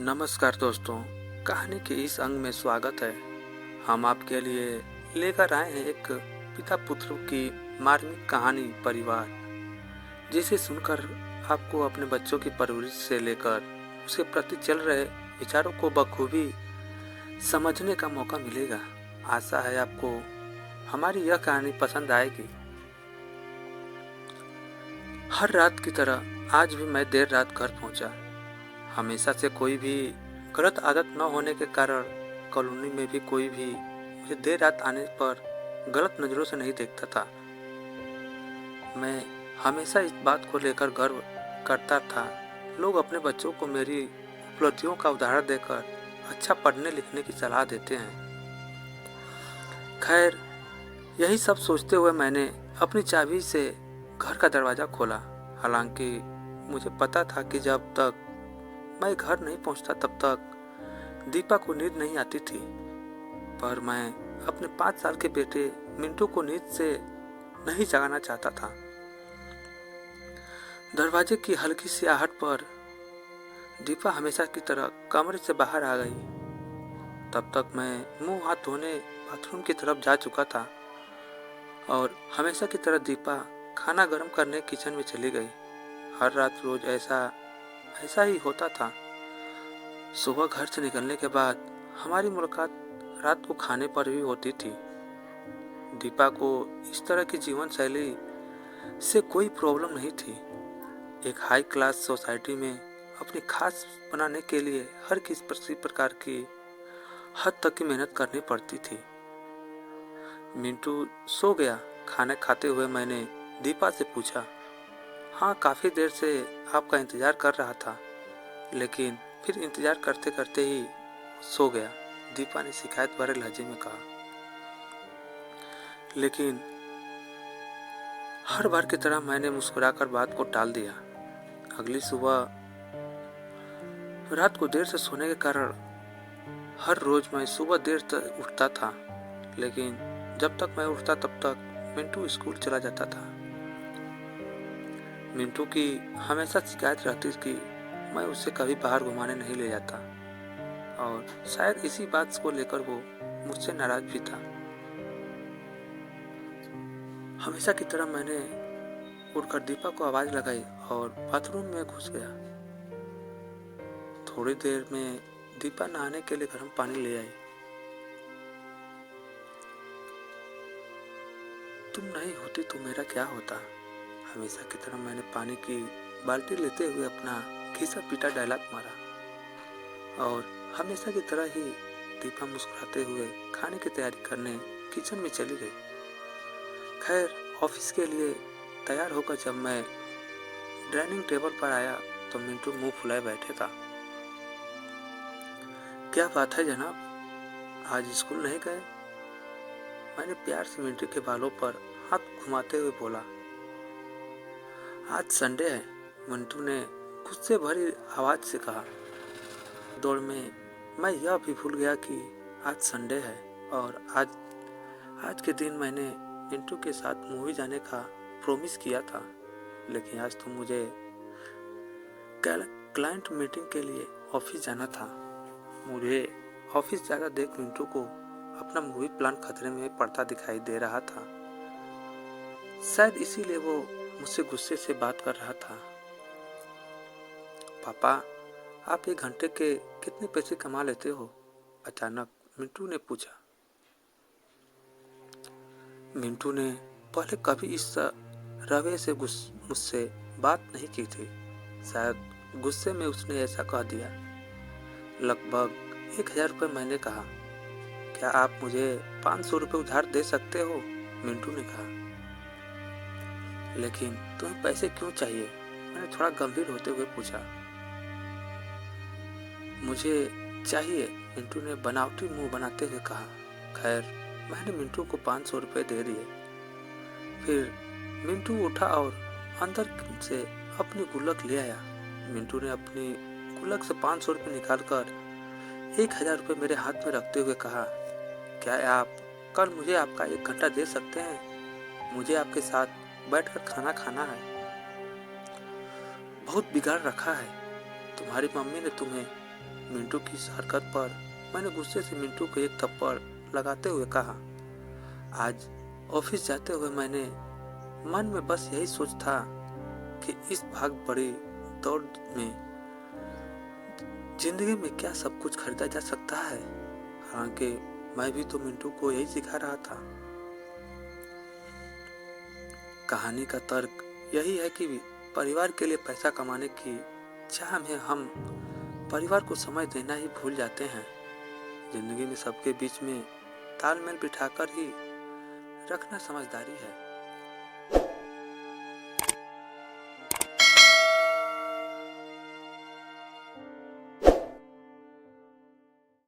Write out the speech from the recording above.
नमस्कार दोस्तों, कहानी के इस अंग में स्वागत है। हम आपके लिए लेकर आए हैं एक पिता पुत्र की मार्मिक कहानी परिवार, जिसे सुनकर आपको अपने बच्चों की परवरिश से लेकर उसके प्रति चल रहे विचारों को बखूबी समझने का मौका मिलेगा। आशा है आपको हमारी यह कहानी पसंद आएगी। हर रात की तरह आज भी मैं देर रात घर पहुंचा। हमेशा से कोई भी गलत आदत न होने के कारण कॉलोनी में भी कोई भी मुझे देर रात आने पर गलत नज़रों से नहीं देखता था। मैं हमेशा इस बात को लेकर गर्व करता था। लोग अपने बच्चों को मेरी उपलब्धियों का उदाहरण देकर अच्छा पढ़ने लिखने की सलाह देते हैं। खैर, यही सब सोचते हुए मैंने अपनी चाबी से घर का दरवाज़ा खोला। हालांकि मुझे पता था कि जब तक मैं घर नहीं पहुंचता तब तक दीपा को नींद नहीं आती थी, पर मैं अपने 5 साल के बेटे मिंटू को नींद से नहीं जगाना चाहता था। दरवाजे की हल्की सी आहट पर दीपा हमेशा की तरह कमरे से बाहर आ गई। तब तक मैं मुंह हाथ धोने बाथरूम की तरफ जा चुका था और हमेशा की तरह दीपा खाना गर्म करने किचन में चली गई। हर रात रोज ऐसा ही होता था। सुबह घर से निकलने के बाद हमारी मुलाकात रात को खाने पर भी होती थी। दीपा को इस तरह की जीवन शैली से कोई प्रॉब्लम नहीं थी। एक हाई क्लास सोसाइटी में अपनी खास बनाने के लिए हर किसी प्रकार की हद तक की मेहनत करनी पड़ती थी। मिंटू सो गया। खाना खाते हुए मैंने दीपा से पूछा, हाँ, काफ़ी देर से आपका इंतज़ार कर रहा था, लेकिन फिर इंतज़ार करते करते ही सो गया, दीपा ने शिकायत भरे लहजे में कहा। लेकिन हर बार की तरह मैंने मुस्कुराकर बात को टाल दिया। अगली सुबह रात को देर से सोने के कारण हर रोज मैं सुबह देर तक उठता था, लेकिन जब तक मैं उठता तब तक मिंटू स्कूल चला जाता था। मिंटू की हमेशा शिकायत रहती कि मैं उसे कभी बाहर घुमाने नहीं ले जाता, और शायद इसी बात को लेकर वो मुझसे नाराज भी था। हमेशा की तरह मैंने उठकर दीपा को आवाज लगाई और बाथरूम में घुस गया। थोड़ी देर में दीपा नहाने के लिए गर्म पानी ले आई। तुम नहीं होती तो मेरा क्या होता? हमेशा की तरह मैंने पानी की बाल्टी लेते हुए अपना घिसा पीटा डायलॉग मारा और हमेशा की तरह ही दीपा मुस्कुराते हुए खाने की तैयारी करने किचन में चली गई। खैर, ऑफिस के लिए तैयार होकर जब मैं डाइनिंग टेबल पर आया तो मिंटू मुंह फुलाए बैठे था। क्या बात है जनाब, आज स्कूल नहीं गए? मैंने प्यार से मिंटू के बालों पर हाथ घुमाते हुए बोला। आज संडे है, मिंटू ने गुस्से भरी आवाज से कहा। दौड़ में मैं यह भी भूल गया कि आज संडे है और आज के दिन मैंने मिंटू के साथ मूवी जाने का प्रॉमिस किया था, लेकिन आज तो मुझे क्लाइंट मीटिंग के लिए ऑफिस जाना था। मुझे ऑफिस जाकर देख मिंटू को अपना मूवी प्लान खतरे में पड़ता दिखाई दे रहा था। शायद इसीलिए वो मुझसे गुस्से से बात कर रहा था। पापा, आप 1 घंटे के कितने पैसे कमा लेते हो? अचानक मिंटू ने पूछा। मिंटू ने पहले कभी इस रवैये से मुझसे बात नहीं की थी। शायद गुस्से में उसने ऐसा कह दिया। लगभग 1000 रुपये, मैंने कहा। क्या आप मुझे 500 रुपये उधार दे सकते हो? मिंटू ने कहा। लेकिन तुम्हें पैसे क्यों चाहिए? मैंने थोड़ा गंभीर होते हुए पूछा। मुझे चाहिए, मिंटू ने बनावटी मुंह बनाते हुए कहा। खैर, मैंने मिंटू को 500 रुपये दे दिए। फिर मिंटू उठा और अंदर से अपनी गुल्लक ले आया। मिंटू ने अपनी गुल्लक से 500 रुपये निकालकर 1000 रुपये मेरे हाथ में रखते हुए कहा, क्या आप कल मुझे आपका 1 घंटा दे सकते हैं? मुझे आपके साथ बैठकर खाना खाना है। बहुत बिगाड़ रखा है। तुम्हारी मम्मी ने तुम्हें मिंटू की इस हरकत पर मैंने गुस्से से मिंटू को एक थप्पड़ लगाते हुए कहा। आज ऑफिस जाते हुए मैंने मन में बस यही सोच था कि इस भाग बड़ी दौड़ में जिंदगी में क्या सब कुछ खरीदा जा सकता है। हालांकि मैं भी तो मिंटू को यही सिखा रहा था। कहानी का तर्क यही है कि परिवार के लिए पैसा कमाने की चाह में हम परिवार को समय देना ही भूल जाते हैं। जिंदगी में सबके बीच में तालमेल बिठाकर ही रखना समझदारी है।